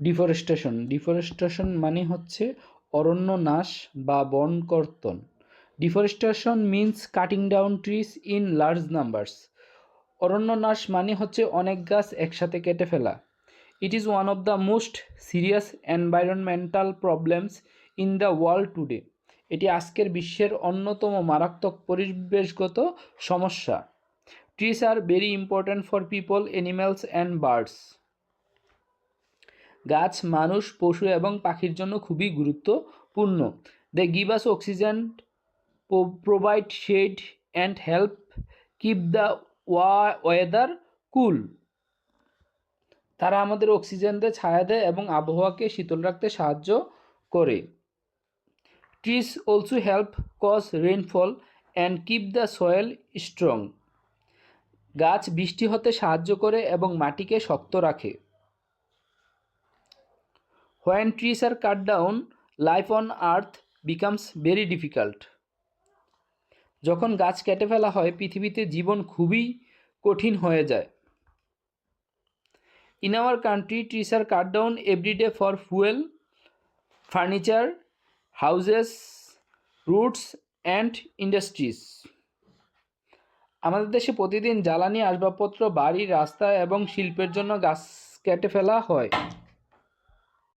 Deforestation মানে হচ্ছে অরণ্য নাশ বা বন কর্তন। Deforestation means cutting down trees in large numbers. অরণ্য নাশ মানে হচ্ছে অনেক গাছ একসাথে কেটে ফেলা। It is one of the most serious environmental problems in the world today. এটি আজকের বিশ্বের অন্যতম মারাত্মক পরিবেশগত সমস্যা। Trees are very important for people, animals and birds. গাছ মানুষ, পশু এবং পাখির জন্য খুবই গুরুত্বপূর্ণ। They give us oxygen, provide shade and help keep the weather কুল। তারা আমাদের অক্সিজেন দেয়, ছায়া দেয় এবং আবহাওয়াকে শীতল রাখতে সাহায্য করে। Trees also help cause rainfall and keep the soil strong. গাছ বৃষ্টি হতে সাহায্য করে এবং মাটিকে শক্ত রাখে। When trees are cut down, life on earth becomes very difficult. যখন গাছ কেটে ফেলা হয়, পৃথিবীতে জীবন খুবই কঠিন হয়ে যায়। In our country, trees are cut down every day for fuel, furniture, houses, roads and industries. আমাদের দেশে প্রতিদিন জ্বালানি, আসবাবপত্র, বাড়ি, রাস্তা এবং শিল্পের জন্য গাছ কেটে ফেলা হয়।